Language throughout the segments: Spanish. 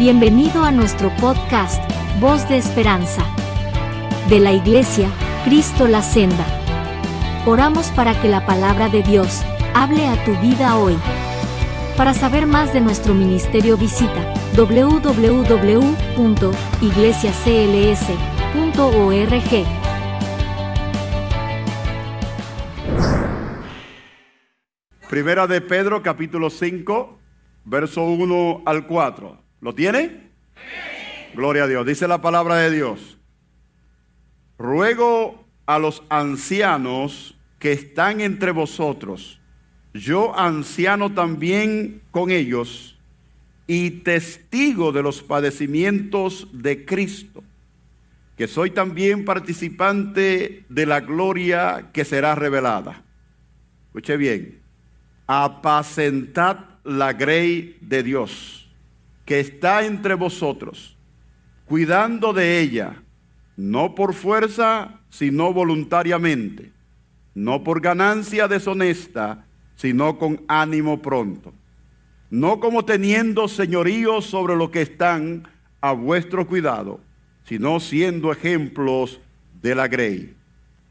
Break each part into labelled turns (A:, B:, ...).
A: Bienvenido a nuestro podcast, Voz de Esperanza. De la Iglesia, Cristo la Senda. Oramos para que la palabra de Dios hable a tu vida hoy. Para saber más de nuestro ministerio visita www.iglesiacls.org.
B: Primera de Pedro, capítulo 5, verso 1 al 4. ¿Lo tiene? Sí. Gloria a Dios. Dice la palabra de Dios. Ruego a los ancianos que están entre vosotros, yo anciano también con ellos, y testigo de los padecimientos de Cristo, que soy también participante de la gloria que será revelada. Escuche bien. Apacentad la grey de Dios, que está entre vosotros, cuidando de ella, no por fuerza, sino voluntariamente, no por ganancia deshonesta, sino con ánimo pronto, no como teniendo señorío sobre lo que están a vuestro cuidado, sino siendo ejemplos de la grey.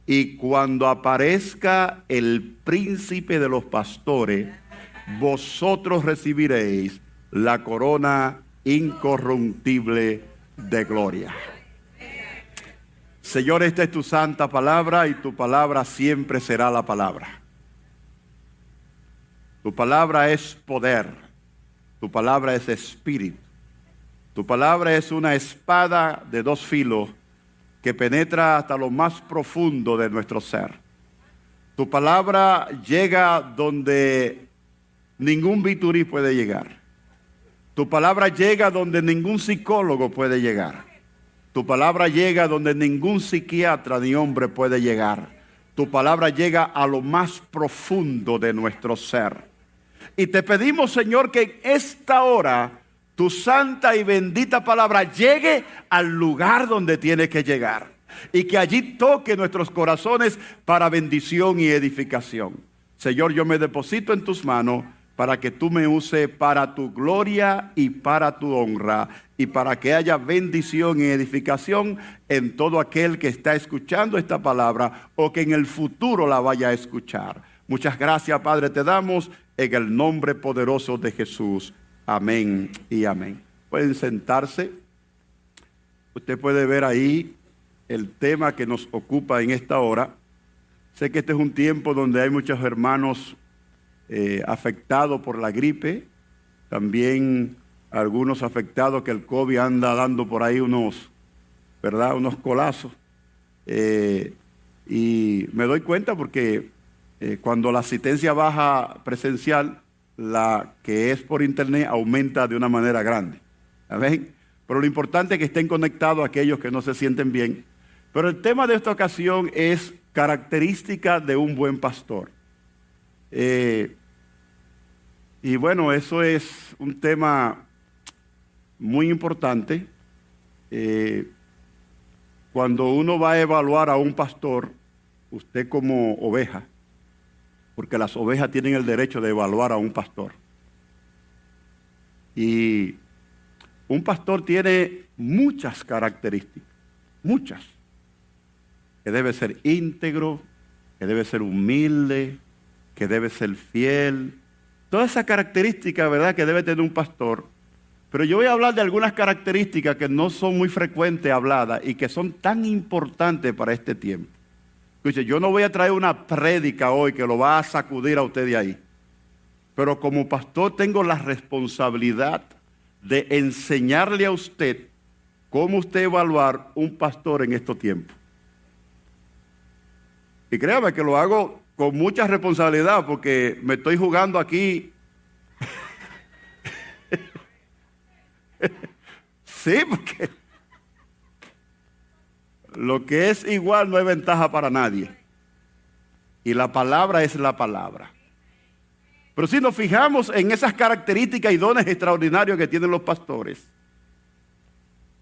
B: Y cuando aparezca el príncipe de los pastores, vosotros recibiréis la corona incorruptible de gloria. Señor, esta es tu santa palabra y tu palabra siempre será la palabra. Tu palabra es poder, tu palabra es espíritu, tu palabra es una espada de dos filos que penetra hasta lo más profundo de nuestro ser. Tu palabra llega donde ningún bisturí puede llegar. Tu palabra llega donde ningún psicólogo puede llegar. Tu palabra llega donde ningún psiquiatra ni hombre puede llegar. Tu palabra llega a lo más profundo de nuestro ser. Y te pedimos, Señor, que en esta hora tu santa y bendita palabra llegue al lugar donde tiene que llegar. Y que allí toque nuestros corazones para bendición y edificación. Señor, yo me deposito en tus manos para que tú me uses para tu gloria y para tu honra, y para que haya bendición y edificación en todo aquel que está escuchando esta palabra o que en el futuro la vaya a escuchar. Muchas gracias, Padre, te damos en el nombre poderoso de Jesús. Amén y amén. Pueden sentarse. Usted puede ver ahí el tema que nos ocupa en esta hora. Sé que este es un tiempo donde hay muchos hermanos afectados por la gripe, también algunos afectados que el COVID anda dando por ahí unos colazos. Y me doy cuenta porque cuando la asistencia baja presencial, la que es por internet aumenta de una manera grande. ¿Amén? Pero lo importante es que estén conectados aquellos que no se sienten bien. Pero el tema de esta ocasión es característica de un buen pastor. Y bueno, eso es un tema muy importante. Cuando uno va a evaluar a un pastor, usted como oveja, porque las ovejas tienen el derecho de evaluar a un pastor. Y un pastor tiene muchas características, muchas. Que debe ser íntegro, que debe ser humilde, que debe ser fiel. Todas esas características, ¿verdad?, que debe tener un pastor. Pero yo voy a hablar de algunas características que no son muy frecuentes habladas y que son tan importantes para este tiempo. Escuche, yo no voy a traer una prédica hoy que lo va a sacudir a usted de ahí. Pero como pastor tengo la responsabilidad de enseñarle a usted cómo usted evaluar un pastor en estos tiempos. Y créame que lo hago con mucha responsabilidad porque me estoy jugando aquí. Sí, porque lo que es igual no es ventaja para nadie. Y la palabra es la palabra. Pero si nos fijamos en esas características y dones extraordinarios que tienen los pastores,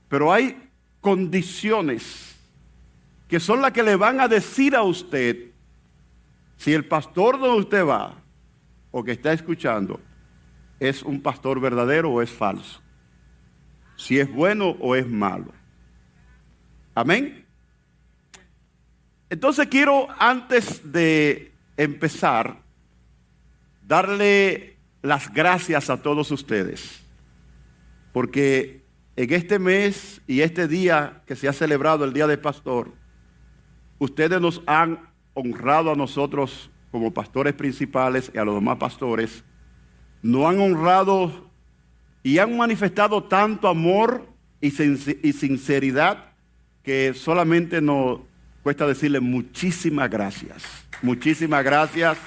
B: pero hay condiciones que son las que le van a decir a usted si el pastor donde usted va o que está escuchando es un pastor verdadero o es falso. si es bueno o es malo. Amén. Entonces quiero, antes de empezar, darle las gracias a todos ustedes, porque en este mes y este día que se ha celebrado el Día del Pastor, ustedes nos han honrado a nosotros como pastores principales y a los demás pastores, nos han honrado y han manifestado tanto amor y sinceridad que solamente nos cuesta decirle muchísimas gracias. Muchísimas gracias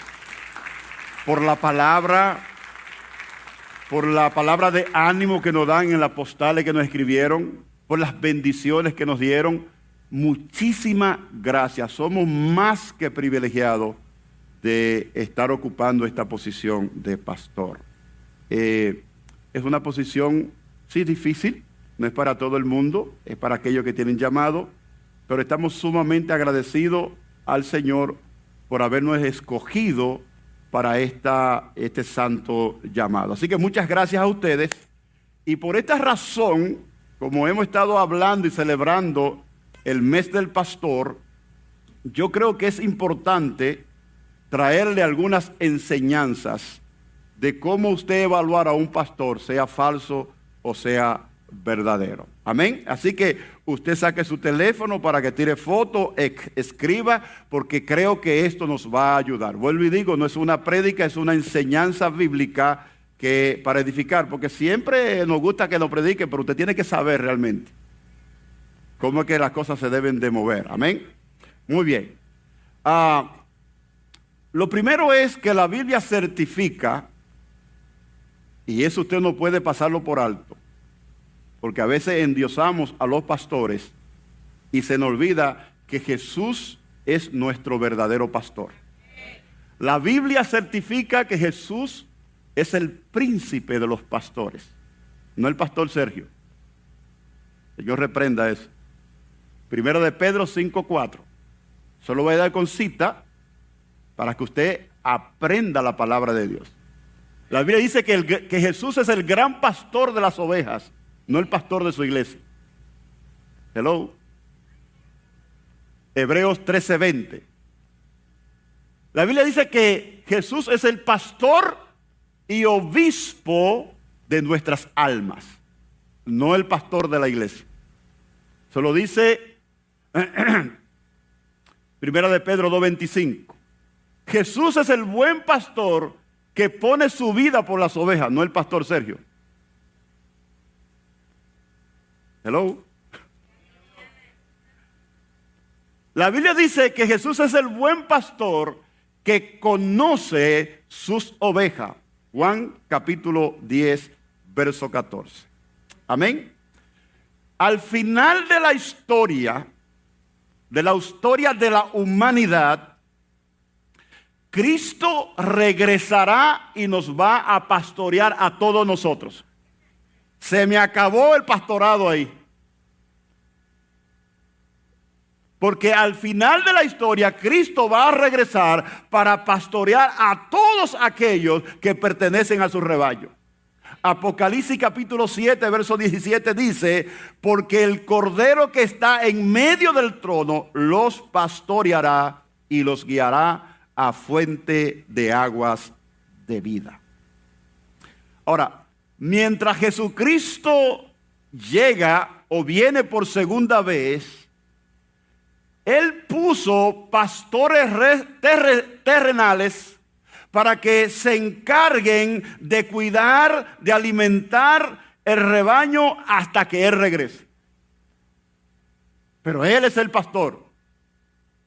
B: por la palabra de ánimo que nos dan en las postales que nos escribieron, por las bendiciones que nos dieron. Muchísimas gracias. Somos más que privilegiados de estar ocupando esta posición de pastor. Es una posición, sí, difícil, no es para todo el mundo, es para aquellos que tienen llamado, pero estamos sumamente agradecidos al Señor por habernos escogido para este santo llamado. Así que muchas gracias a ustedes. Y por esta razón, como hemos estado hablando y celebrando el mes del pastor, yo creo que es importante traerle algunas enseñanzas de cómo usted evaluar a un pastor, sea falso o sea verdadero. Amén. Así que usted saque su teléfono para que tire foto, escriba, porque creo que esto nos va a ayudar. Vuelvo y digo, no es una prédica, es una enseñanza bíblica para edificar, porque siempre nos gusta que lo predique, pero usted tiene que saber realmente cómo es que las cosas se deben de mover. Amén. Muy bien. Lo primero es que la Biblia certifica, y eso usted no puede pasarlo por alto, porque a veces endiosamos a los pastores y se nos olvida que Jesús es nuestro verdadero pastor. La Biblia certifica que Jesús es el príncipe de los pastores, no el pastor Sergio. Señor reprenda eso. Primero de Pedro 5:4. Solo voy a dar con cita para que usted aprenda la palabra de Dios. La Biblia dice que Jesús es el gran pastor de las ovejas, no el pastor de su iglesia. Hello. Hebreos 13:20. La Biblia dice que Jesús es el pastor y obispo de nuestras almas, no el pastor de la iglesia. Se lo dice Primera de Pedro 2:25. Jesús es el buen pastor que pone su vida por las ovejas, no el pastor Sergio. Hello. La Biblia dice que Jesús es el buen pastor que conoce sus ovejas. Juan capítulo 10, verso 14. Amén. Al final de la historia de la humanidad, Cristo regresará y nos va a pastorear a todos nosotros. Se me acabó el pastorado ahí. Porque al final de la historia, Cristo va a regresar para pastorear a todos aquellos que pertenecen a su rebaño. Apocalipsis capítulo 7, verso 17 dice: porque el Cordero que está en medio del trono los pastoreará y los guiará a fuente de aguas de vida. Ahora, mientras Jesucristo llega o viene por segunda vez, Él puso pastores terrenales para que se encarguen de cuidar, de alimentar el rebaño hasta que Él regrese. Pero Él es el pastor.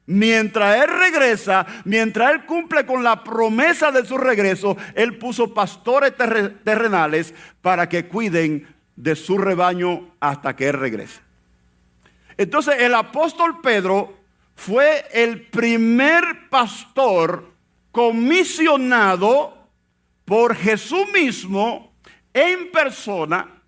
B: Mientras Él regresa, mientras Él cumple con la promesa de su regreso, Él puso pastores terrenales para que cuiden de su rebaño hasta que Él regrese. Entonces el apóstol Pedro fue el primer pastor comisionado por Jesús mismo en persona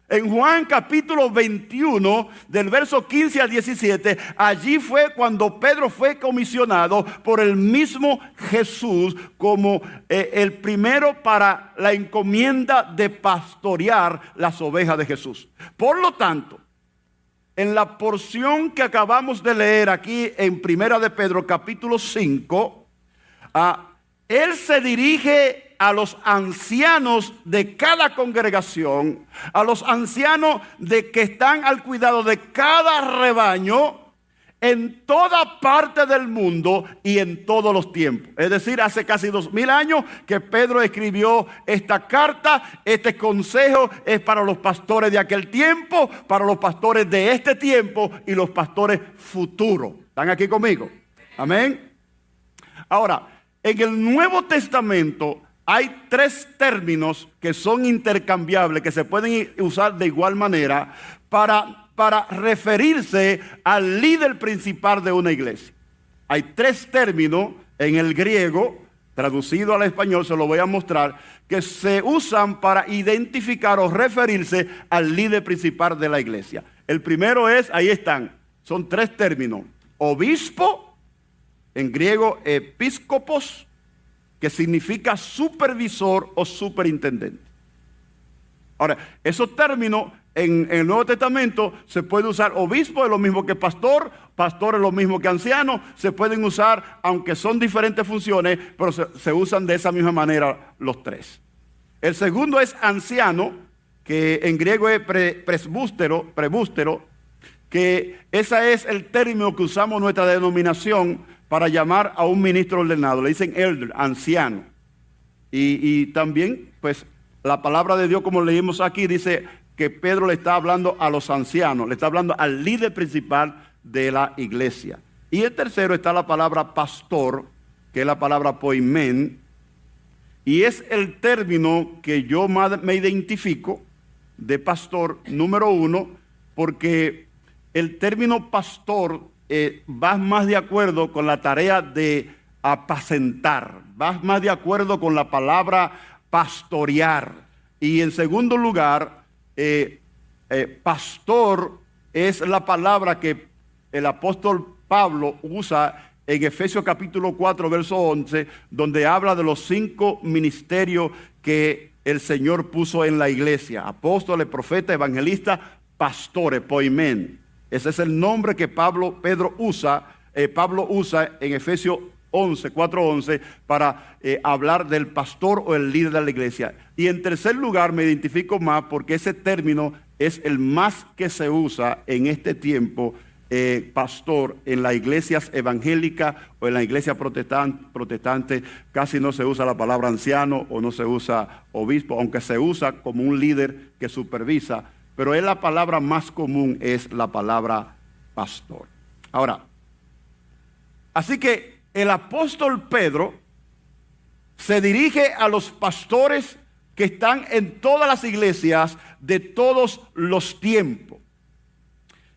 B: En Juan capítulo 21, del verso 15 al 17, allí fue cuando Pedro fue comisionado por el mismo Jesús como el primero para la encomienda de pastorear las ovejas de Jesús. Por lo tanto, en la porción que acabamos de leer aquí en Primera de Pedro capítulo 5, él se dirige a los ancianos de cada congregación, a los ancianos que están al cuidado de cada rebaño en toda parte del mundo y en todos los tiempos. Es decir, hace casi 2000 años que Pedro escribió esta carta. Este consejo es para los pastores de aquel tiempo, para los pastores de este tiempo y los pastores futuros. ¿Están aquí conmigo? Amén. Ahora, en el Nuevo Testamento hay 3 términos que son intercambiables, que se pueden usar de igual manera para referirse al líder principal de una iglesia. Hay 3 términos en el griego, traducido al español, se lo voy a mostrar, que se usan para identificar o referirse al líder principal de la iglesia. El primero es, ahí están, son 3 términos: obispo, en griego episcopos, que significa supervisor o superintendente. Ahora, esos términos en el Nuevo Testamento se puede usar. Obispo es lo mismo que pastor, pastor es lo mismo que anciano. Se pueden usar, aunque son diferentes funciones, pero se usan de esa misma manera los 3. El segundo es anciano, que en griego es presbústero, que ese es el término que usamos en nuestra denominación para llamar a un ministro ordenado. Le dicen elder, anciano. Y también, pues, la palabra de Dios, como leímos aquí, dice que Pedro le está hablando a los ancianos, le está hablando al líder principal de la iglesia. Y el tercero está la palabra pastor, que es la palabra poimen, y es el término que yo más me identifico de pastor, número 1, porque el término pastor va más de acuerdo con la tarea de apacentar, va más de acuerdo con la palabra pastorear. Y en segundo lugar, pastor es la palabra que el apóstol Pablo usa en Efesios capítulo 4, verso 11, donde habla de los 5 ministerios que el Señor puso en la iglesia: apóstoles, profetas, evangelistas, pastores, poimen. Ese es el nombre que Pablo usa en Efesios 4:11 para hablar del pastor o el líder de la iglesia. Y en tercer lugar me identifico más porque ese término es el más que se usa en este tiempo, pastor, en las iglesias evangélicas o en la iglesia protestante. Casi no se usa la palabra anciano o no se usa obispo, aunque se usa como un líder que supervisa. Pero es la palabra más común, es la palabra pastor. Ahora, así que el apóstol Pedro se dirige a los pastores que están en todas las iglesias de todos los tiempos.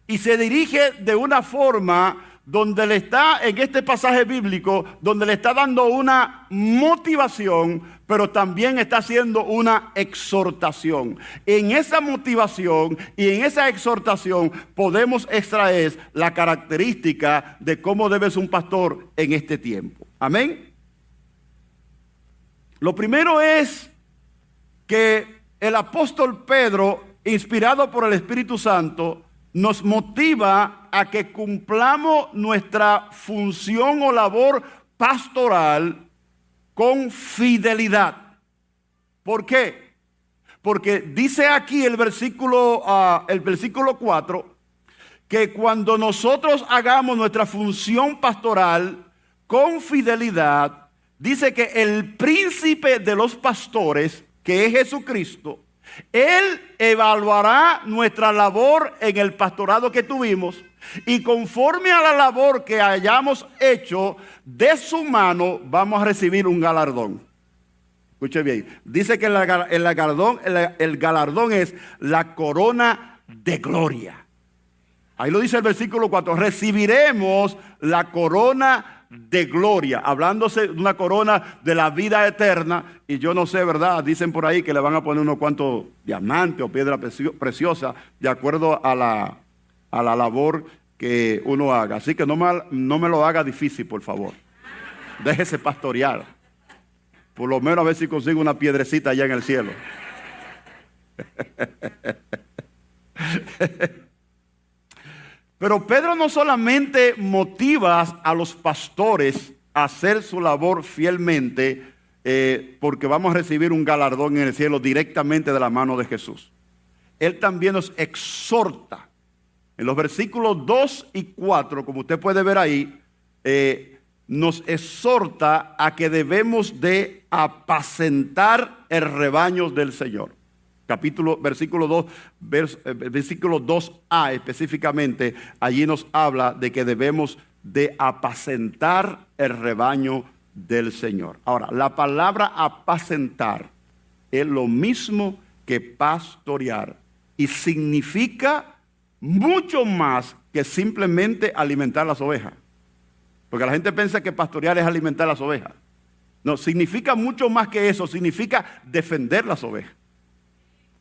B: Y se dirige de una forma donde le está, en este pasaje bíblico, donde le está dando una motivación, pero también está haciendo una exhortación. En esa motivación y en esa exhortación podemos extraer la característica de cómo debe ser un pastor en este tiempo. Amén. Lo primero es que el apóstol Pedro, inspirado por el Espíritu Santo, nos motiva a que cumplamos nuestra función o labor pastoral con fidelidad. ¿Por qué? Porque dice aquí el versículo 4 que cuando nosotros hagamos nuestra función pastoral con fidelidad, dice que el príncipe de los pastores, que es Jesucristo, Él evaluará nuestra labor en el pastorado que tuvimos, y conforme a la labor que hayamos hecho, de su mano vamos a recibir un galardón. Escuche bien, dice que el galardón es la corona de gloria. Ahí lo dice el versículo 4, recibiremos la corona de gloria, hablándose de una corona de la vida eterna. Y yo no sé, ¿verdad? Dicen por ahí que le van a poner unos cuantos diamantes o piedra preciosa de acuerdo a la labor que uno haga. Así que no me lo haga difícil, por favor. Déjese pastorear. Por lo menos a ver si consigo una piedrecita allá en el cielo. Pero Pedro no solamente motiva a los pastores a hacer su labor fielmente, porque vamos a recibir un galardón en el cielo directamente de la mano de Jesús. Él también nos exhorta. En los versículos 2 y 4, como usted puede ver ahí, nos exhorta a que debemos de apacentar el rebaño del Señor. Versículo 2a específicamente, allí nos habla de que debemos de apacentar el rebaño del Señor. Ahora, la palabra apacentar es lo mismo que pastorear y significa mucho más que simplemente alimentar las ovejas. Porque la gente piensa que pastorear es alimentar las ovejas. No, significa mucho más que eso, significa defender las ovejas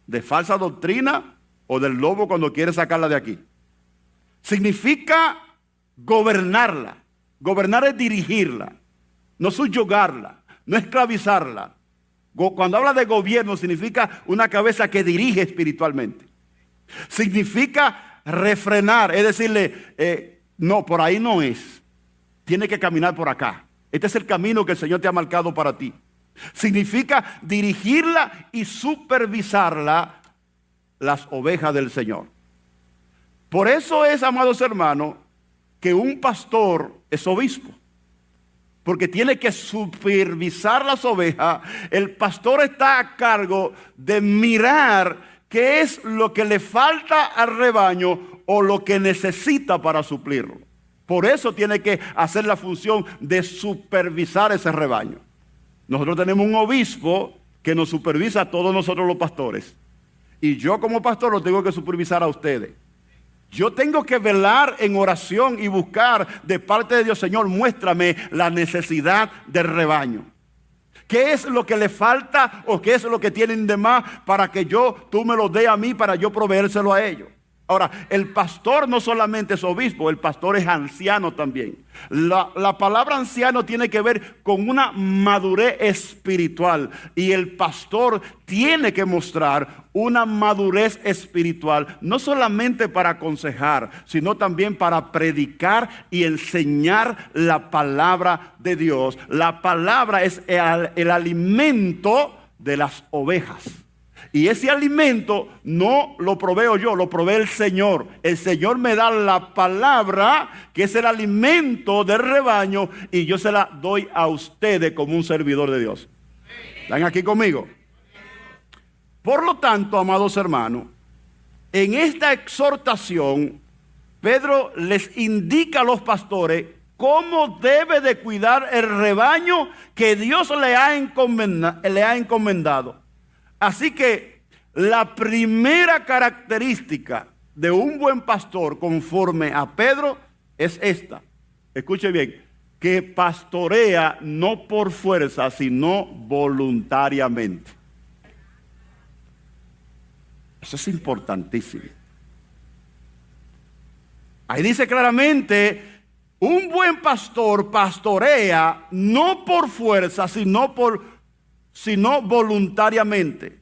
B: de falsa doctrina o del lobo cuando quiere sacarla de aquí. Significa gobernarla. Gobernar es dirigirla, no subyugarla, no esclavizarla. Cuando habla de gobierno significa una cabeza que dirige espiritualmente. Significa refrenar, es decirle, no, por ahí no es. Tiene que caminar por acá. Este es el camino que el Señor te ha marcado para ti. Significa dirigirla y supervisarla, las ovejas del Señor. Por eso es, amados hermanos, que un pastor es obispo. Porque tiene que supervisar las ovejas. El pastor está a cargo de mirar qué es lo que le falta al rebaño o lo que necesita para suplirlo. Por eso tiene que hacer la función de supervisar ese rebaño. Nosotros tenemos un obispo que nos supervisa a todos nosotros los pastores. Y yo como pastor lo tengo que supervisar a ustedes. Yo tengo que velar en oración y buscar de parte de Dios, Señor, muéstrame la necesidad del rebaño. ¿Qué es lo que le falta o qué es lo que tienen de más para que tú me lo dé a mí para yo proveérselo a ellos? Ahora, el pastor no solamente es obispo, el pastor es anciano también. La palabra anciano tiene que ver con una madurez espiritual. Y el pastor tiene que mostrar una madurez espiritual, no solamente para aconsejar, sino también para predicar y enseñar la palabra de Dios. La palabra es el alimento de las ovejas. Y ese alimento no lo proveo yo, lo provee el Señor. El Señor me da la palabra, que es el alimento del rebaño, y yo se la doy a ustedes como un servidor de Dios. ¿Están aquí conmigo? Por lo tanto, amados hermanos, en esta exhortación, Pedro les indica a los pastores cómo debe de cuidar el rebaño que Dios le ha encomendado. Así que la primera característica de un buen pastor conforme a Pedro es esta. Escuche bien, que pastorea no por fuerza, sino voluntariamente. Eso es importantísimo. Ahí dice claramente, un buen pastor pastorea no por fuerza, sino voluntariamente.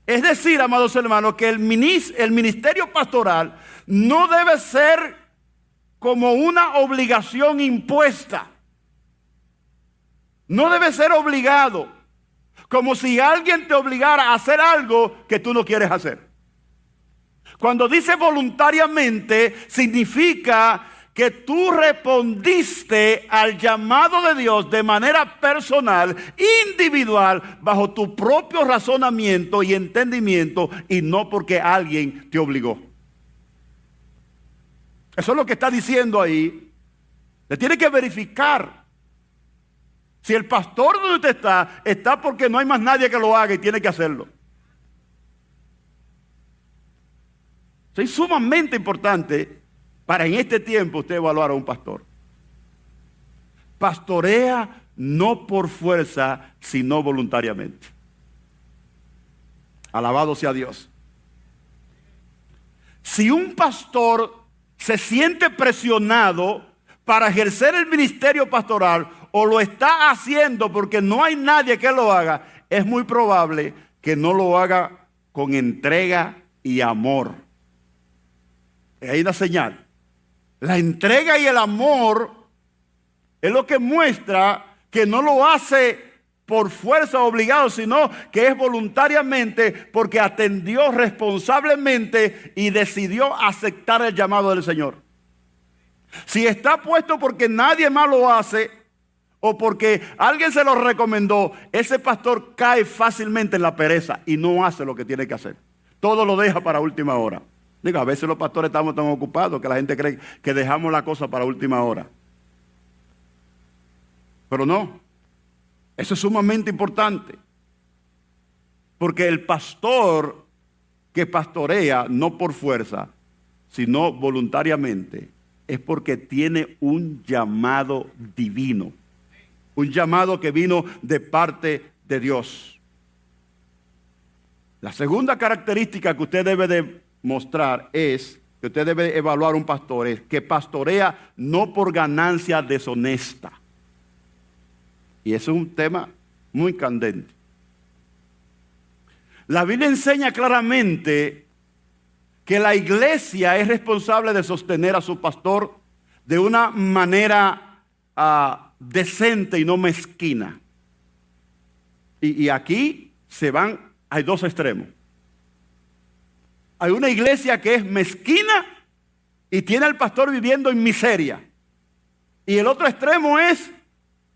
B: Es decir, amados hermanos, que el ministerio pastoral no debe ser como una obligación impuesta. No debe ser obligado, como si alguien te obligara a hacer algo que tú no quieres hacer. Cuando dice voluntariamente, significa que tú respondiste al llamado de Dios de manera personal, individual, bajo tu propio razonamiento y entendimiento, y no porque alguien te obligó. Eso es lo que está diciendo ahí. Le tiene que verificar. Si el pastor donde usted está porque no hay más nadie que lo haga y tiene que hacerlo. Eso es sumamente importante para en este tiempo usted evaluar a un pastor. pastorea no por fuerza, sino voluntariamente. Alabado sea Dios. Si un pastor se siente presionado para ejercer el ministerio pastoral o lo está haciendo porque no hay nadie que lo haga, es muy probable que no lo haga con entrega y amor. Hay una señal. La entrega y el amor es lo que muestra que no lo hace por fuerza obligado, sino que es voluntariamente porque atendió responsablemente y decidió aceptar el llamado del Señor. Si está puesto porque nadie más lo hace o porque alguien se lo recomendó, ese pastor cae fácilmente en la pereza y no hace lo que tiene que hacer. Todo lo deja para última hora. Digo, a veces los pastores estamos tan ocupados que la gente cree que dejamos la cosa para última hora. Pero no. Eso es sumamente importante. Porque el pastor que pastorea no por fuerza, sino voluntariamente, es porque tiene un llamado divino. Un llamado que vino de parte de Dios. La segunda característica que usted debe de mostrar es, que usted debe evaluar un pastor, es que pastorea no por ganancia deshonesta. Y eso es un tema muy candente. La Biblia enseña claramente que la iglesia es responsable de sostener a su pastor de una manera decente y no mezquina. Y aquí hay dos extremos. Hay una iglesia que es mezquina y tiene al pastor viviendo en miseria. Y el otro extremo es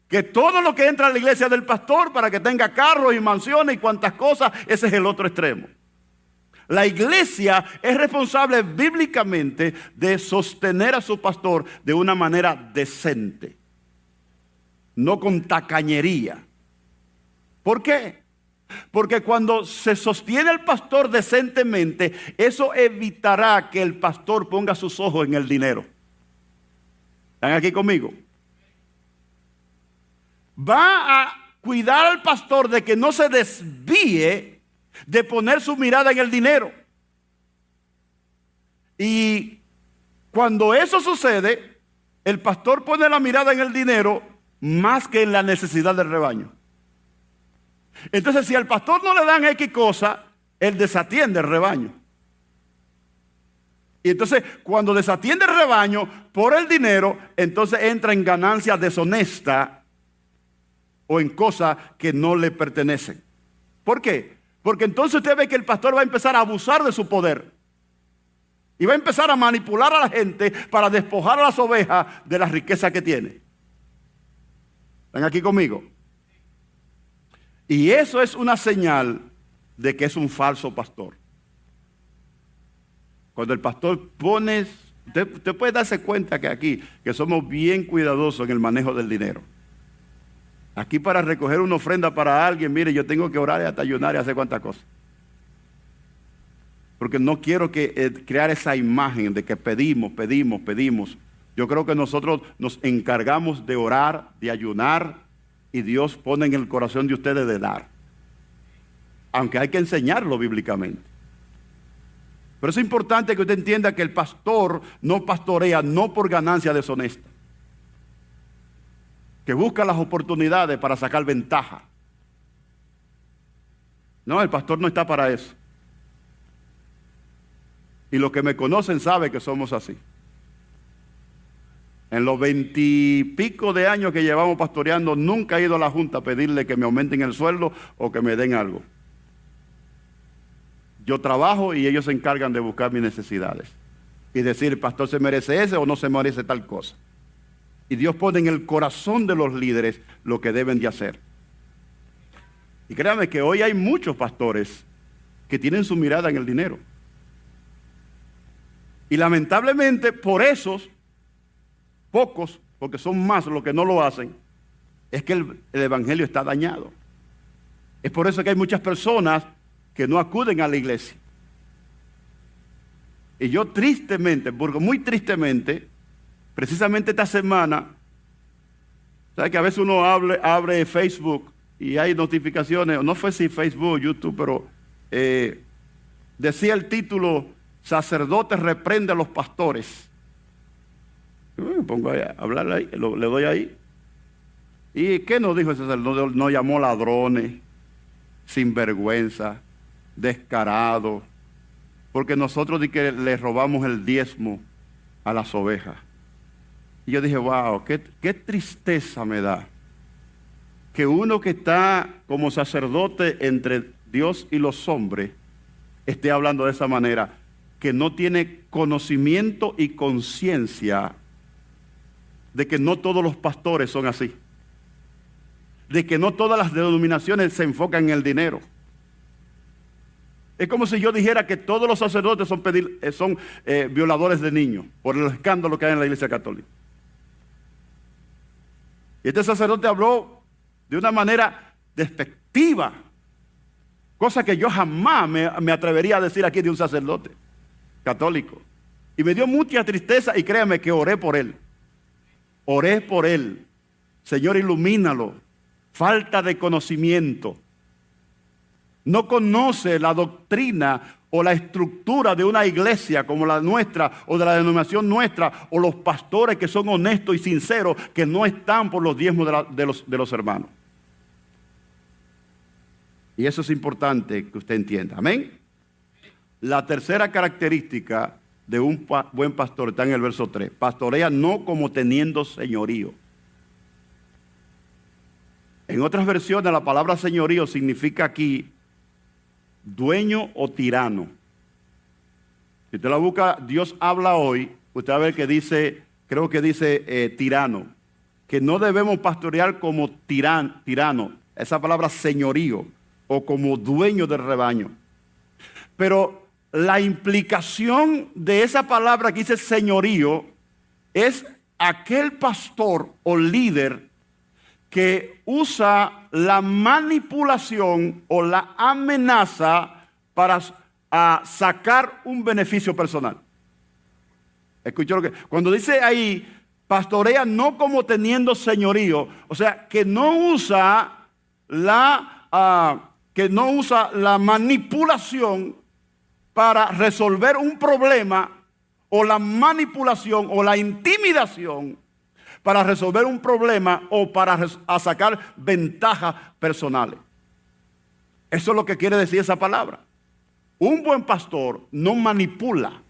B: que todo lo que entra a la iglesia del pastor para que tenga carros y mansiones y cuantas cosas, ese es el otro extremo. La iglesia es responsable bíblicamente de sostener a su pastor de una manera decente, no con tacañería. ¿Por qué? Porque cuando se sostiene al pastor decentemente, eso evitará que el pastor ponga sus ojos en el dinero. ¿Están aquí conmigo? Va a cuidar al pastor de que no se desvíe de poner su mirada en el dinero. Y cuando eso sucede, el pastor pone la mirada en el dinero más que en la necesidad del rebaño. Entonces, si al pastor no le dan X cosa, él desatiende el rebaño. Y entonces, cuando desatiende el rebaño por el dinero, entonces entra en ganancia deshonesta o en cosas que no le pertenecen. ¿Por qué? Porque entonces usted ve que el pastor va a empezar a abusar de su poder. Y va a empezar a manipular a la gente para despojar a las ovejas de la riqueza que tiene. ¿Están aquí conmigo? Y eso es una señal de que es un falso pastor. Cuando el pastor pone, usted puede darse cuenta que aquí, que somos bien cuidadosos en el manejo del dinero. Aquí para recoger una ofrenda para alguien, mire, yo tengo que orar y hasta ayunar y hacer cuantas cosas. Porque no quiero crear esa imagen de que pedimos. Yo creo que nosotros nos encargamos de orar, de ayunar, y Dios pone en el corazón de ustedes de dar. Aunque hay que enseñarlo bíblicamente. Pero es importante que usted entienda que el pastor no pastorea, no por ganancia deshonesta. Que busca las oportunidades para sacar ventaja. No, el pastor no está para eso. Y los que me conocen saben que somos así. En los 20 y pico de años que llevamos pastoreando, nunca he ido a la junta a pedirle que me aumenten el sueldo o que me den algo. Yo trabajo y ellos se encargan de buscar mis necesidades. Y decir, el pastor se merece ese o no se merece tal cosa. Y Dios pone en el corazón de los líderes lo que deben de hacer. Y créanme que hoy hay muchos pastores que tienen su mirada en el dinero. Y lamentablemente por esos, pocos, porque son más los que no lo hacen, es que el evangelio está dañado. Es por eso que hay muchas personas que no acuden a la iglesia. Y yo tristemente, porque muy tristemente, precisamente esta semana, ¿Sabes que a veces uno abre Facebook y hay notificaciones? No fue si Facebook, YouTube, pero decía el título: sacerdotes reprende a los pastores. Me pongo a hablar ahí, le doy ahí. ¿Y qué nos dijo ese sacerdote? Nos llamó ladrones, sinvergüenza, descarados, porque nosotros le robamos el diezmo a las ovejas. Y yo dije, wow, qué tristeza me da que uno que está como sacerdote entre Dios y los hombres esté hablando de esa manera, que no tiene conocimiento y conciencia de que no todos los pastores son así, de que no todas las denominaciones se enfocan en el dinero. Es como si yo dijera que todos los sacerdotes son violadores de niños por el escándalo que hay en la Iglesia Católica. Y este sacerdote habló de una manera despectiva, cosa que yo jamás me atrevería a decir aquí de un sacerdote católico. Y me dio mucha tristeza, y créame que oré por él. Oré por él. Señor, ilumínalo. Falta de conocimiento. No conoce la doctrina o la estructura de una iglesia como la nuestra o de la denominación nuestra, o los pastores que son honestos y sinceros, que no están por los diezmos de los hermanos. Y eso es importante que usted entienda. Amén. La tercera característica de un buen pastor está en el verso 3. Pastorea no como teniendo señorío. En otras versiones la palabra señorío significa aquí dueño o tirano. Si usted la busca, Dios habla hoy, usted va a ver que dice, creo que dice tirano, que no debemos pastorear como tirano, esa palabra señorío, o como dueño del rebaño. Pero la implicación de esa palabra que dice señorío es aquel pastor o líder que usa la manipulación o la amenaza para sacar un beneficio personal. Escuchó lo que cuando dice ahí, pastorea no como teniendo señorío, o sea, que no usa la manipulación para resolver un problema, o la manipulación o la intimidación para resolver un problema o para sacar ventajas personales. Eso es lo que quiere decir esa palabra. Un buen pastor no manipula.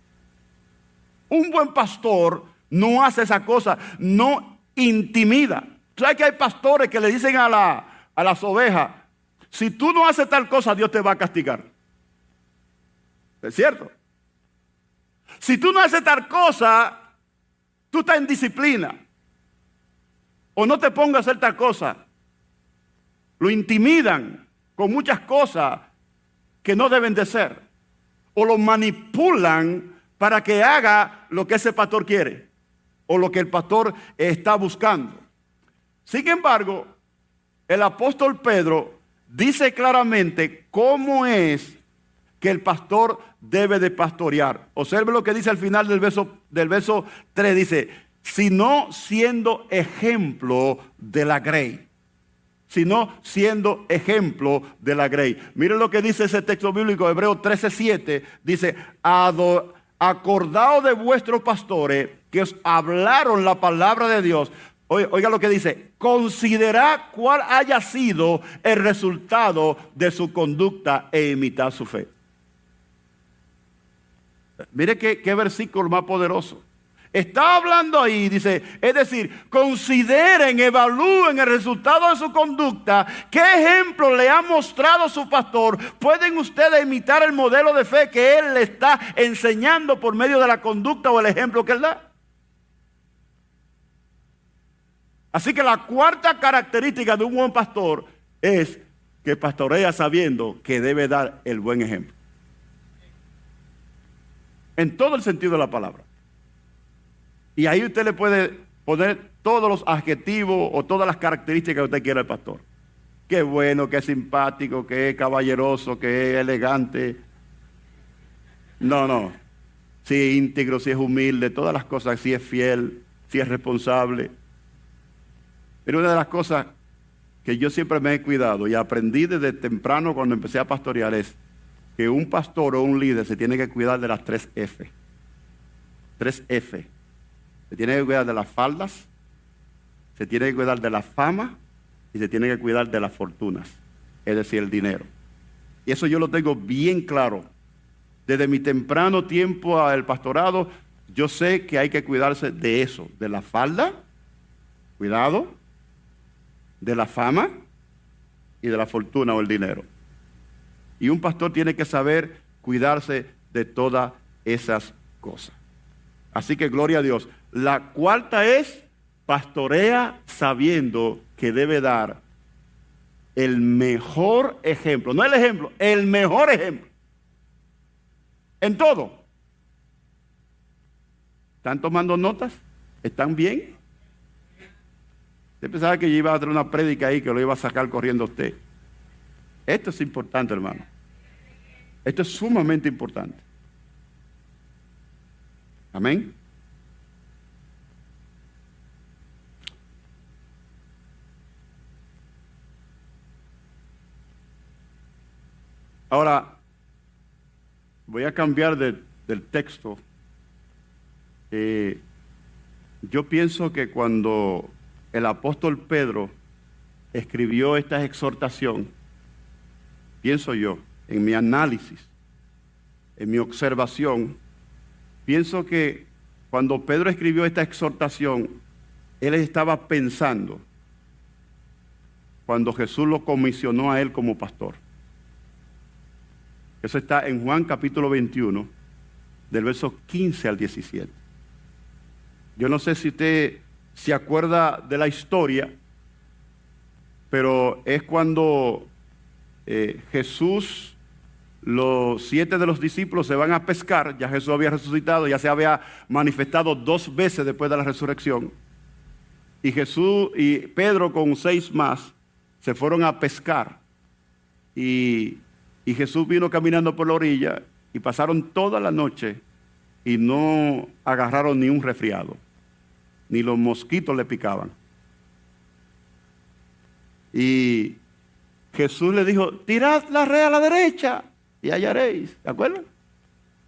B: Un buen pastor no hace esa cosa, no intimida. ¿Sabes que hay pastores que le dicen a las ovejas, si tú no haces tal cosa, Dios te va a castigar? ¿Es cierto? Si tú no haces tal cosa, tú estás en disciplina. O no te pongas a hacer tal cosa. Lo intimidan con muchas cosas que no deben de ser. O lo manipulan para que haga lo que ese pastor quiere, o lo que el pastor está buscando. Sin embargo, el apóstol Pedro dice claramente cómo es que el pastor debe de pastorear. Observe lo que dice al final del verso 3, dice, sino siendo ejemplo de la grey. Sino siendo ejemplo de la grey. Miren lo que dice ese texto bíblico, Hebreos 13:7, dice, acordaos de vuestros pastores que os hablaron la palabra de Dios. Oiga lo que dice, considerad cuál haya sido el resultado de su conducta e imitad su fe. Mire qué versículo más poderoso. Está hablando ahí, dice, es decir, consideren, evalúen el resultado de su conducta. ¿Qué ejemplo le ha mostrado su pastor? ¿Pueden ustedes imitar el modelo de fe que él le está enseñando por medio de la conducta o el ejemplo que él da? Así que la cuarta característica de un buen pastor es que pastorea sabiendo que debe dar el buen ejemplo. En todo el sentido de la palabra. Y ahí usted le puede poner todos los adjetivos o todas las características que usted quiera al pastor. Qué bueno, qué simpático, qué caballeroso, qué elegante. No. Si es íntegro, si es humilde, todas las cosas, si es fiel, si es responsable. Pero una de las cosas que yo siempre me he cuidado y aprendí desde temprano cuando empecé a pastorear es que un pastor o un líder se tiene que cuidar de las 3 F. 3 F. Se tiene que cuidar de las faldas, se tiene que cuidar de la fama y se tiene que cuidar de las fortunas, es decir, el dinero. Y eso yo lo tengo bien claro. Desde mi temprano tiempo al pastorado, yo sé que hay que cuidarse de eso, de la falda, cuidado, de la fama y de la fortuna o el dinero. Y un pastor tiene que saber cuidarse de todas esas cosas. Así que gloria a Dios. La cuarta es, pastorea sabiendo que debe dar el mejor ejemplo. No el ejemplo, el mejor ejemplo. En todo. ¿Están tomando notas? ¿Están bien? Usted pensaba que yo iba a hacer una prédica ahí que lo iba a sacar corriendo a usted. Esto es importante, hermano. Esto es sumamente importante. Amén. Ahora, voy a cambiar del texto. Yo pienso que cuando el apóstol Pedro escribió esta exhortación, pienso yo, en mi análisis, en mi observación, pienso que cuando Pedro escribió esta exhortación, él estaba pensando cuando Jesús lo comisionó a él como pastor. Eso está en Juan capítulo 21, del verso 15 al 17. Yo no sé si usted se acuerda de la historia, pero es cuando Jesús, los 7 de los discípulos se van a pescar. Ya Jesús había resucitado, ya se había manifestado 2 veces después de la resurrección. Y Jesús y Pedro con 6 más se fueron a pescar. Y Jesús vino caminando por la orilla y pasaron toda la noche y no agarraron ni un resfriado, ni los mosquitos le picaban. Y Jesús le dijo, tirad la red a la derecha y hallaréis. ¿De acuerdo?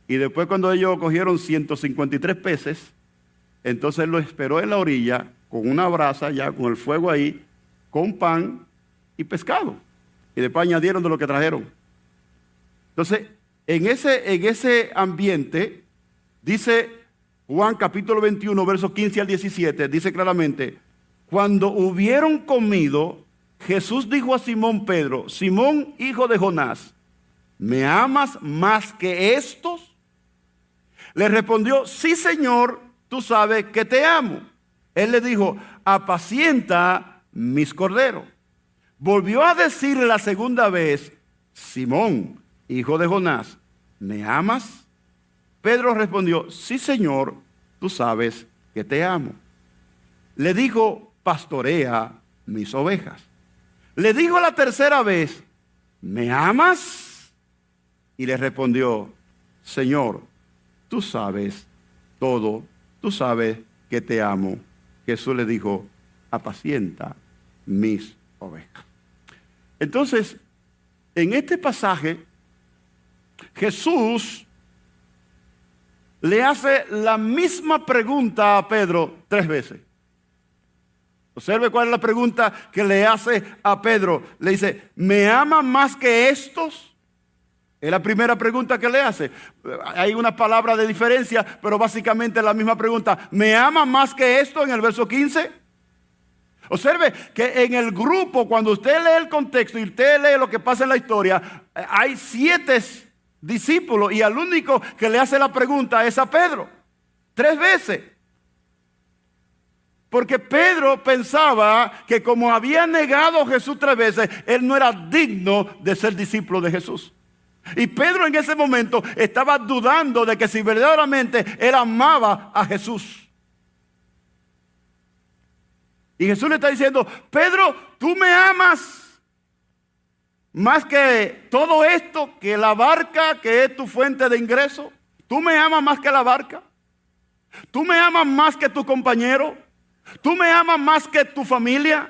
B: Y después cuando ellos cogieron 153 peces, entonces él lo esperó en la orilla con una brasa ya, con el fuego ahí, con pan y pescado. Y después añadieron de lo que trajeron. Entonces, en ese ambiente, dice Juan capítulo 21, versos 15 al 17, dice claramente, cuando hubieron comido, Jesús dijo a Simón Pedro, Simón, hijo de Jonás, ¿me amas más que estos? Le respondió, sí, Señor, tú sabes que te amo. Él le dijo, apacienta mis corderos. Volvió a decirle la segunda vez, Simón, hijo de Jonás, ¿me amas? Pedro respondió, sí, Señor, tú sabes que te amo. Le dijo, pastorea mis ovejas. Le dijo la tercera vez, ¿me amas? Y le respondió, Señor, tú sabes todo, tú sabes que te amo. Jesús le dijo, apacienta mis ovejas. Entonces, en este pasaje, Jesús le hace la misma pregunta a Pedro 3 veces. Observe cuál es la pregunta que le hace a Pedro. Le dice, ¿me ama más que estos? Es la primera pregunta que le hace. Hay una palabra de diferencia, pero básicamente es la misma pregunta. ¿Me ama más que esto en el verso 15? Observe que en el grupo, cuando usted lee el contexto y usted lee lo que pasa en la historia, hay 7 discípulos y al único que le hace la pregunta es a Pedro. 3 veces. Porque Pedro pensaba que como había negado a Jesús 3 veces, él no era digno de ser discípulo de Jesús. Y Pedro en ese momento estaba dudando de que si verdaderamente él amaba a Jesús. Y Jesús le está diciendo, Pedro, tú me amas más que todo esto, que la barca que es tu fuente de ingreso. Tú me amas más que la barca. Tú me amas más que tu compañero. ¿Tú me amas más que tu familia?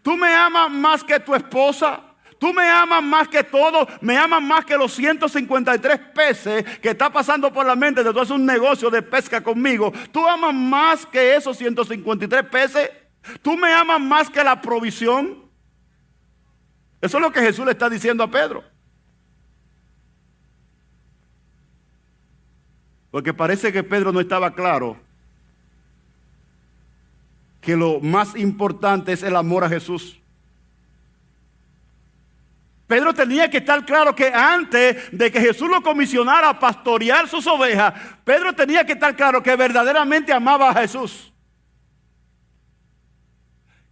B: ¿Tú me amas más que tu esposa? ¿Tú me amas más que todo? ¿Me amas más que los 153 peces que está pasando por la mente de tú haces un negocio de pesca conmigo? ¿Tú amas más que esos 153 peces? ¿Tú me amas más que la provisión? Eso es lo que Jesús le está diciendo a Pedro. Porque parece que Pedro no estaba claro que lo más importante es el amor a Jesús. Pedro tenía que estar claro que antes de que Jesús lo comisionara a pastorear sus ovejas, Pedro tenía que estar claro que verdaderamente amaba a Jesús.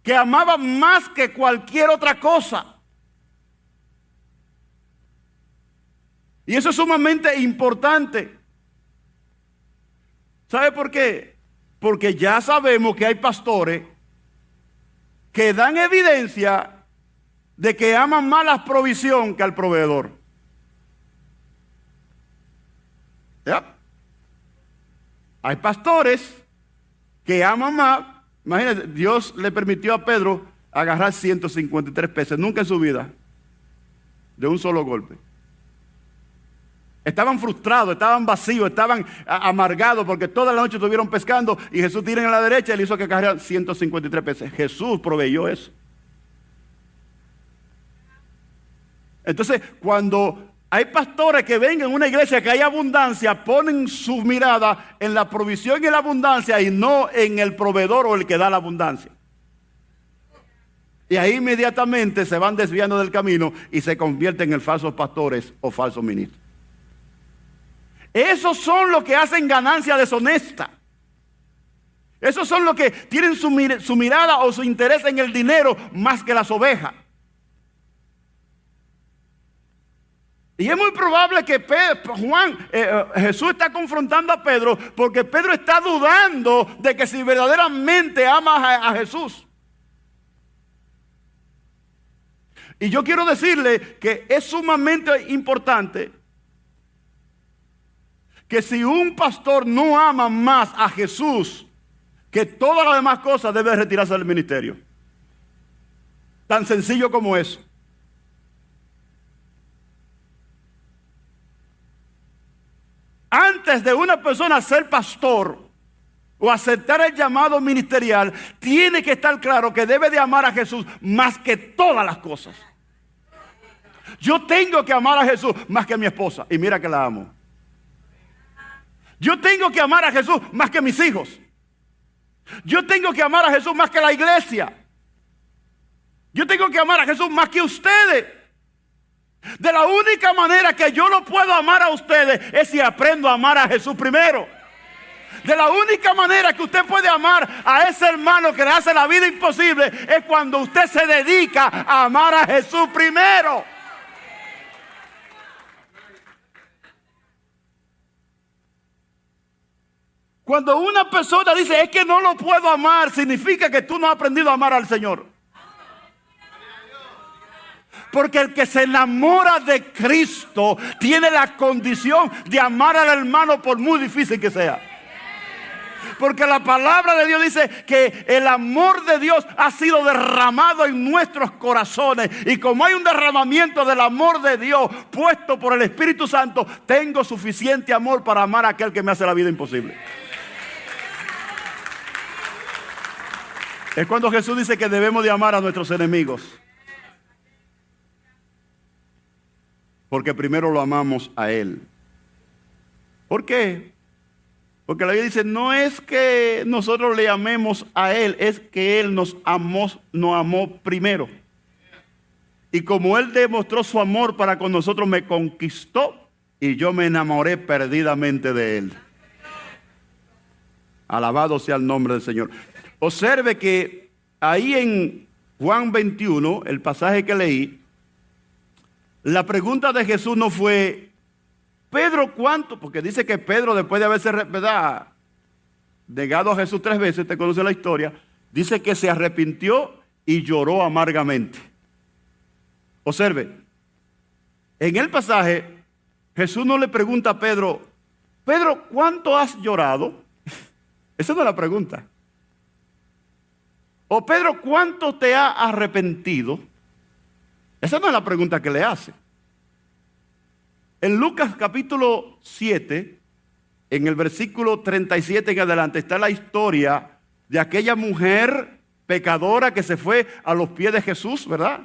B: Que amaba más que cualquier otra cosa. Y eso es sumamente importante. ¿Sabe por qué? Porque ya sabemos que hay pastores que dan evidencia de que aman más la provisión que al proveedor. ¿Ya? Hay pastores que aman más. Imagínense, Dios le permitió a Pedro agarrar 153 peces, nunca en su vida, de un solo golpe. Estaban frustrados, estaban vacíos, estaban amargados porque toda la noche estuvieron pescando y Jesús tira a la derecha y le hizo que agarraran 153 peces. Jesús proveyó eso. Entonces, cuando hay pastores que ven en una iglesia que hay abundancia, ponen su mirada en la provisión y la abundancia y no en el proveedor o el que da la abundancia. Y ahí inmediatamente se van desviando del camino y se convierten en falsos pastores o falsos ministros. Esos son los que hacen ganancia deshonesta. Esos son los que tienen su mirada o su interés en el dinero más que las ovejas. Y es muy probable que Jesús está confrontando a Pedro porque Pedro está dudando de que si verdaderamente ama a Jesús. Y yo quiero decirle que es sumamente importante que si un pastor no ama más a Jesús que todas las demás cosas, debe retirarse del ministerio. Tan sencillo como eso. Antes de una persona ser pastor o aceptar el llamado ministerial, tiene que estar claro que debe de amar a Jesús más que todas las cosas. Yo tengo que amar a Jesús más que a mi esposa, y mira que la amo. Yo tengo que amar a Jesús más que mis hijos. Yo tengo que amar a Jesús más que la iglesia. Yo tengo que amar a Jesús más que ustedes. De la única manera que yo lo puedo amar a ustedes es si aprendo a amar a Jesús primero. De la única manera que usted puede amar a ese hermano que le hace la vida imposible es cuando usted se dedica a amar a Jesús primero. Cuando una persona dice es que no lo puedo amar, significa que tú no has aprendido a amar al Señor. Porque el que se enamora de Cristo tiene la condición de amar al hermano por muy difícil que sea. Porque la palabra de Dios dice que el amor de Dios ha sido derramado en nuestros corazones. Y como hay un derramamiento del amor de Dios puesto por el Espíritu Santo, tengo suficiente amor para amar a aquel que me hace la vida imposible. Es cuando Jesús dice que debemos de amar a nuestros enemigos. Porque primero lo amamos a Él. ¿Por qué? Porque la Biblia dice, no es que nosotros le amemos a Él, es que Él nos amó primero. Y como Él demostró su amor para con nosotros, me conquistó y yo me enamoré perdidamente de Él. Alabado sea el nombre del Señor. Observe que ahí en Juan 21, el pasaje que leí, la pregunta de Jesús no fue, Pedro, ¿cuánto? Porque dice que Pedro, después de haberse negado a Jesús 3 veces, usted conoce la historia, dice que se arrepintió y lloró amargamente. Observe, en el pasaje, Jesús no le pregunta a Pedro, Pedro, ¿cuánto has llorado? Esa no es la pregunta. O Pedro, ¿cuánto te ha arrepentido? Esa no es la pregunta que le hace. En Lucas capítulo 7, en el versículo 37 en adelante, está la historia de aquella mujer pecadora que se fue a los pies de Jesús, ¿verdad?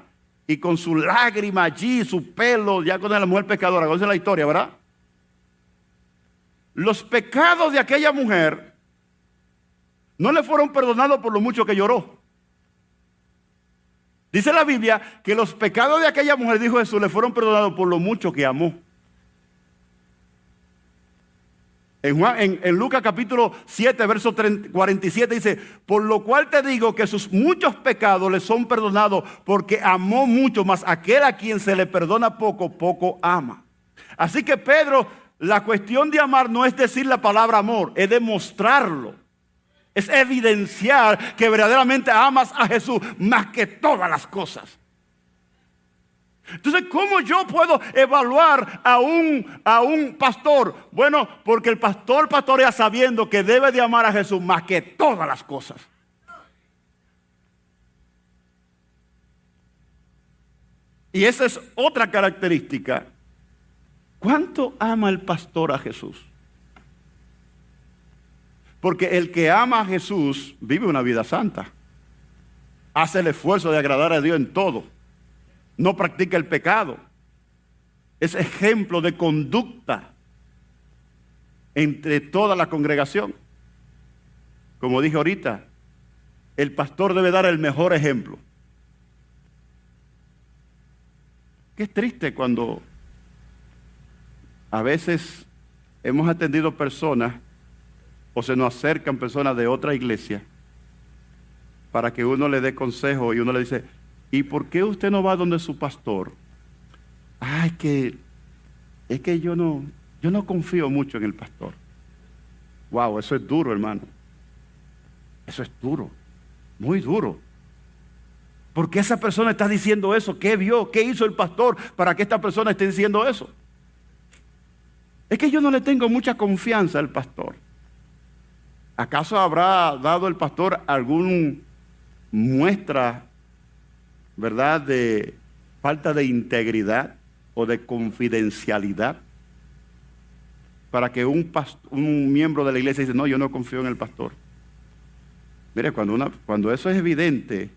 B: Y con su lágrima allí, su pelo, ya con la mujer pecadora, conoce la historia, ¿verdad? Los pecados de aquella mujer no le fueron perdonados por lo mucho que lloró. Dice la Biblia que los pecados de aquella mujer, dijo Jesús, le fueron perdonados por lo mucho que amó. En Lucas capítulo 7, verso 47 dice, por lo cual te digo que sus muchos pecados le son perdonados porque amó mucho, más aquel a quien se le perdona poco, poco ama. Así que Pedro, la cuestión de amar no es decir la palabra amor, es demostrarlo. Es evidenciar que verdaderamente amas a Jesús más que todas las cosas. Entonces, ¿cómo yo puedo evaluar a un pastor? Bueno, porque el pastor pastorea sabiendo que debe de amar a Jesús más que todas las cosas. Y esa es otra característica. ¿Cuánto ama el pastor a Jesús? Porque el que ama a Jesús vive una vida santa. Hace el esfuerzo de agradar a Dios en todo. No practica el pecado. Es ejemplo de conducta entre toda la congregación. Como dije ahorita, el pastor debe dar el mejor ejemplo. Qué triste cuando a veces hemos atendido personas o se nos acercan personas de otra iglesia para que uno le dé consejo y uno le dice, ¿y por qué usted no va donde su pastor? Es que yo no confío mucho en el pastor. Wow, eso es duro, hermano. Eso es duro, muy duro. ¿Por qué esa persona está diciendo eso? ¿Qué vio? ¿Qué hizo el pastor para que esta persona esté diciendo eso? Es que yo no le tengo mucha confianza al pastor. ¿Acaso habrá dado el pastor alguna muestra, verdad, de falta de integridad o de confidencialidad para que un miembro de la iglesia dice, no, yo no confío en el pastor? Mire, cuando eso es evidente,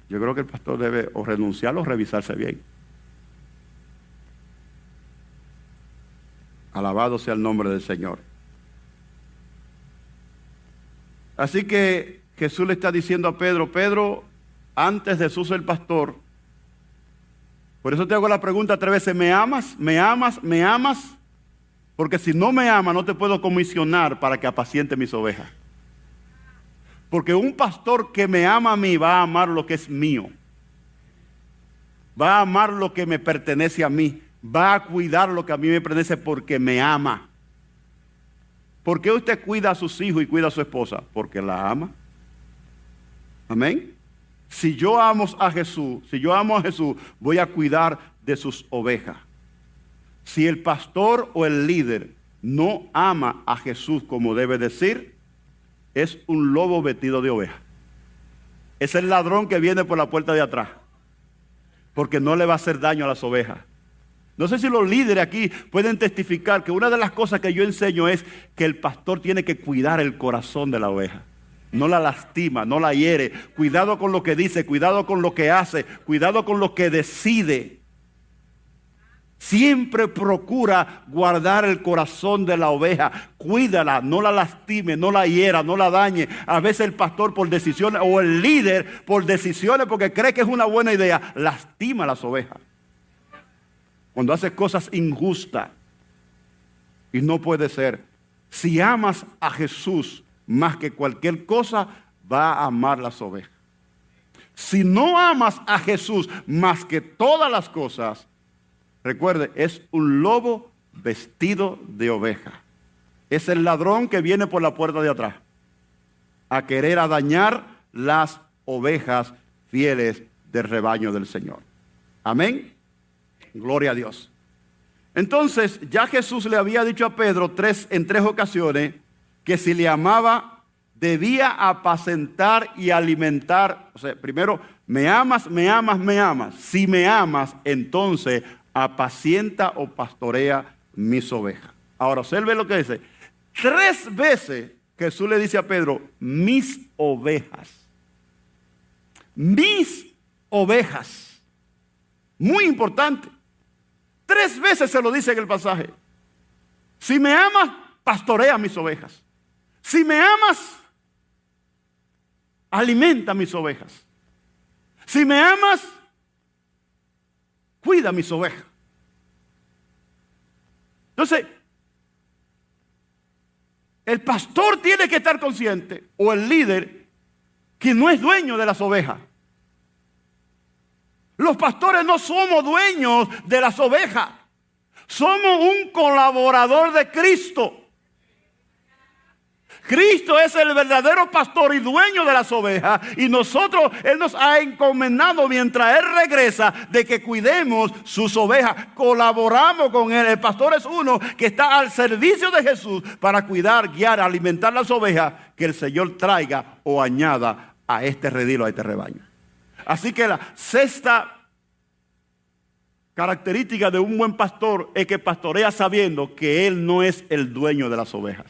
B: yo creo que el pastor debe o renunciar o revisarse bien. Alabado sea el nombre del Señor. Así que Jesús le está diciendo a Pedro, Pedro, antes de Jesús el pastor, por eso te hago la pregunta 3 veces, ¿me amas? ¿Me amas? ¿Me amas? Porque si no me amas, no te puedo comisionar para que apaciente mis ovejas. Porque un pastor que me ama a mí va a amar lo que es mío. Va a amar lo que me pertenece a mí. Va a cuidar lo que a mí me pertenece porque me ama. ¿Por qué usted cuida a sus hijos y cuida a su esposa? Porque la ama. Amén. Si yo amo a Jesús, voy a cuidar de sus ovejas. Si el pastor o el líder no ama a Jesús como debe decir, es un lobo vestido de oveja. Es el ladrón que viene por la puerta de atrás, porque no le va a hacer daño a las ovejas. No sé si los líderes aquí pueden testificar que una de las cosas que yo enseño es que el pastor tiene que cuidar el corazón de la oveja. No la lastima, no la hiere. Cuidado con lo que dice, cuidado con lo que hace, cuidado con lo que decide. Siempre procura guardar el corazón de la oveja. Cuídala, no la lastime, no la hiera, no la dañe. A veces el pastor por decisiones o el líder por decisiones porque cree que es una buena idea, lastima a las ovejas. Cuando hace cosas injustas. Y no puede ser. Si amas a Jesús más que cualquier cosa, va a amar las ovejas. Si no amas a Jesús más que todas las cosas, recuerde, es un lobo vestido de oveja. Es el ladrón que viene por la puerta de atrás a querer dañar las ovejas fieles del rebaño del Señor. Amén. Gloria a Dios. Entonces, ya Jesús le había dicho a Pedro en tres ocasiones que si le amaba, debía apacentar y alimentar. O sea, primero, me amas, me amas, me amas. Si me amas, entonces apacienta o pastorea mis ovejas. Ahora, observe lo que dice. 3 veces Jesús le dice a Pedro, mis ovejas. Mis ovejas. Muy importante. 3 veces se lo dice en el pasaje. Si me amas, pastorea mis ovejas. Si me amas, alimenta mis ovejas. Si me amas, cuida mis ovejas. Entonces, el pastor tiene que estar consciente, o el líder, que no es dueño de las ovejas. Los pastores no somos dueños de las ovejas. Somos un colaborador de Cristo. Cristo es el verdadero pastor y dueño de las ovejas. Y nosotros, Él nos ha encomendado mientras Él regresa de que cuidemos sus ovejas. Colaboramos con Él. El pastor es uno que está al servicio de Jesús para cuidar, guiar, alimentar las ovejas que el Señor traiga o añada a este redil o a este rebaño. Así que la 6ª característica de un buen pastor es que pastorea sabiendo que Él no es el dueño de las ovejas.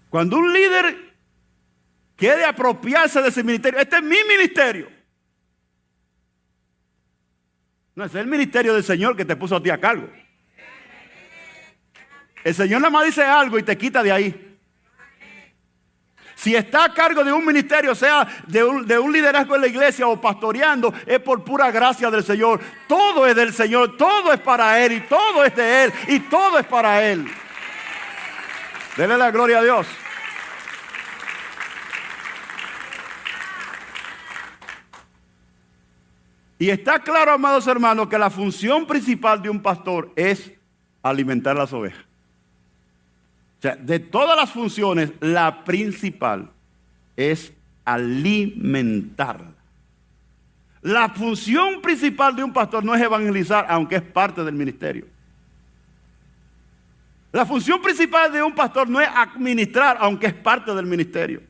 B: Cuando un líder quiere apropiarse de ese ministerio, este es mi ministerio. No, es el ministerio del Señor que te puso a ti a cargo. El Señor nada más dice algo y te quita de ahí. Si está a cargo de un ministerio, sea de un liderazgo en la iglesia o pastoreando, es por pura gracia del Señor. Todo es del Señor, todo es para Él y todo es de Él y todo es para Él. Denle la gloria a Dios. Y está claro, amados hermanos, que la función principal de un pastor es alimentar las ovejas. O sea, de todas las funciones, la principal es alimentarla. La función principal de un pastor no es evangelizar, aunque es parte del ministerio. La función principal de un pastor no es administrar, aunque es parte del ministerio.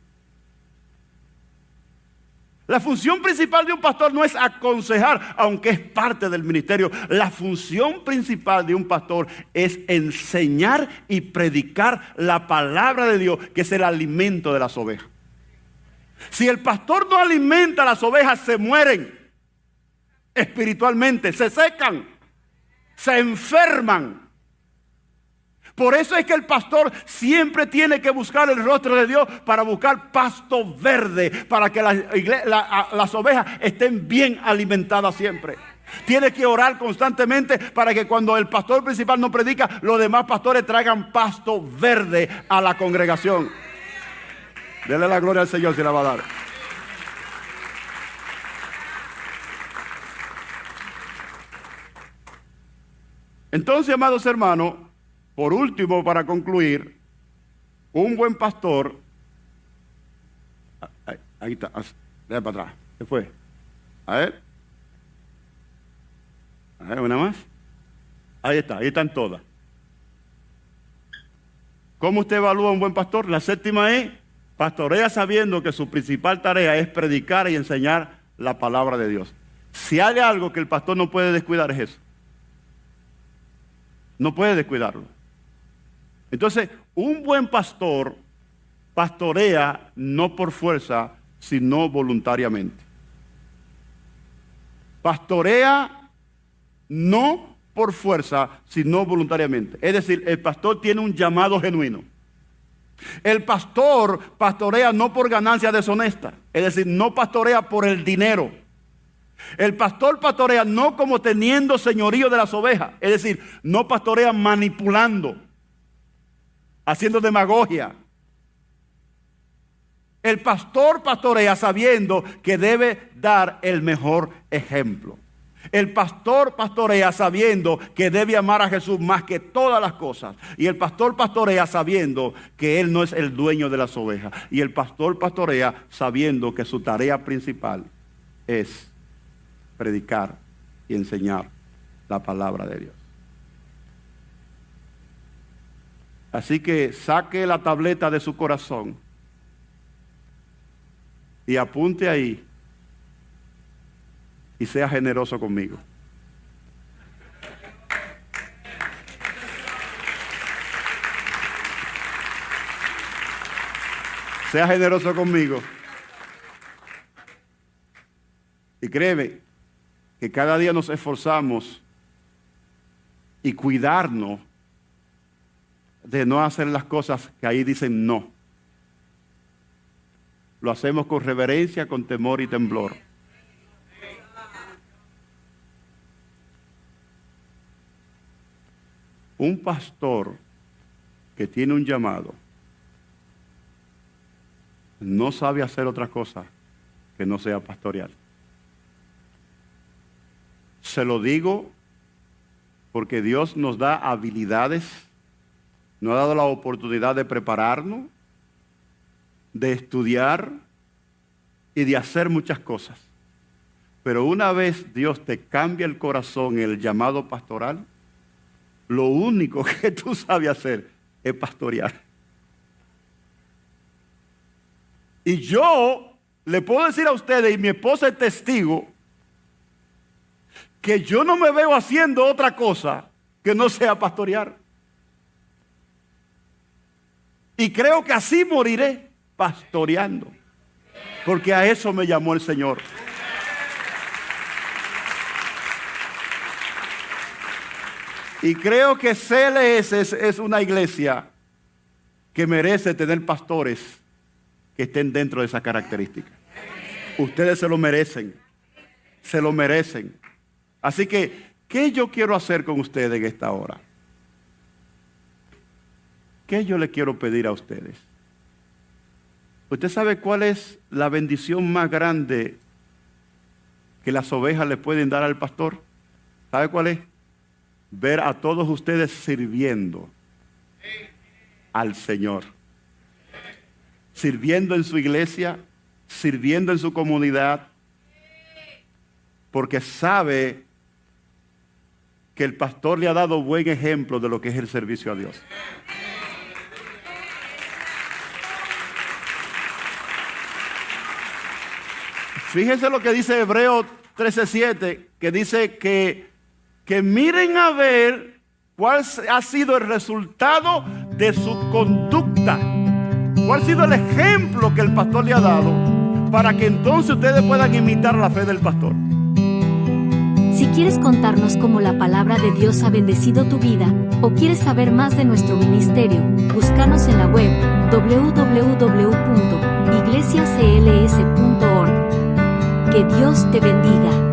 B: La función principal de un pastor no es aconsejar, aunque es parte del ministerio. La función principal de un pastor es enseñar y predicar la palabra de Dios, que es el alimento de las ovejas. Si el pastor no alimenta a las ovejas, se mueren espiritualmente, se secan, se enferman. Por eso es que el pastor siempre tiene que buscar el rostro de Dios para buscar pasto verde, para que las ovejas estén bien alimentadas siempre. Tiene que orar constantemente para que cuando el pastor principal no predica, los demás pastores traigan pasto verde a la congregación. Dele la gloria al Señor si la va a dar. Entonces, amados hermanos, por último, para concluir, un buen pastor, ahí está, déjame para atrás, ¿qué fue? A ver, una más, ahí está, ahí están todas. ¿Cómo usted evalúa a un buen pastor? La 7ª es, pastorea sabiendo que su principal tarea es predicar y enseñar la palabra de Dios. Si hay algo que el pastor no puede descuidar es eso. No puede descuidarlo. Entonces, un buen pastor pastorea no por fuerza, sino voluntariamente. Pastorea no por fuerza, sino voluntariamente. Es decir, el pastor tiene un llamado genuino. El pastor pastorea no por ganancia deshonesta. Es decir, no pastorea por el dinero. El pastor pastorea no como teniendo señorío de las ovejas. Es decir, no pastorea manipulando, haciendo demagogia. El pastor pastorea sabiendo que debe dar el mejor ejemplo. El pastor pastorea sabiendo que debe amar a Jesús más que todas las cosas. Y el pastor pastorea sabiendo que él no es el dueño de las ovejas. Y el pastor pastorea sabiendo que su tarea principal es predicar y enseñar la palabra de Dios. Así que saque la tableta de su corazón y apunte ahí y sea generoso conmigo. Sea generoso conmigo. Y créeme que cada día nos esforzamos y cuidarnos de no hacer las cosas que ahí dicen no. Lo hacemos con reverencia, con temor y temblor. Un pastor que tiene un llamado no sabe hacer otra cosa que no sea pastorear. Se lo digo porque Dios nos da habilidades, nos ha dado la oportunidad de prepararnos, de estudiar y de hacer muchas cosas. Pero una vez Dios te cambia el corazón en el llamado pastoral, lo único que tú sabes hacer es pastorear. Y yo le puedo decir a ustedes, y mi esposa es testigo, que yo no me veo haciendo otra cosa que no sea pastorear. Y creo que así moriré, pastoreando. Porque a eso me llamó el Señor. Y creo que CLS es una iglesia que merece tener pastores que estén dentro de esa característica. Ustedes se lo merecen. Se lo merecen. Así que, ¿qué yo quiero hacer con ustedes en esta hora? ¿Qué yo le quiero pedir a ustedes? ¿Usted sabe cuál es la bendición más grande que las ovejas le pueden dar al pastor? ¿Sabe cuál es? Ver a todos ustedes sirviendo al Señor. Sirviendo en su iglesia, sirviendo en su comunidad, porque sabe que el pastor le ha dado buen ejemplo de lo que es el servicio a Dios. Fíjense lo que dice Hebreos 13:7, que dice que miren a ver cuál ha sido el resultado de su conducta. ¿Cuál ha sido el ejemplo que el pastor le ha dado? Para que entonces ustedes puedan imitar la fe del pastor.
A: Si quieres contarnos cómo la palabra de Dios ha bendecido tu vida, o quieres saber más de nuestro ministerio, búscanos en la web www.iglesiacls.org. Que Dios te bendiga.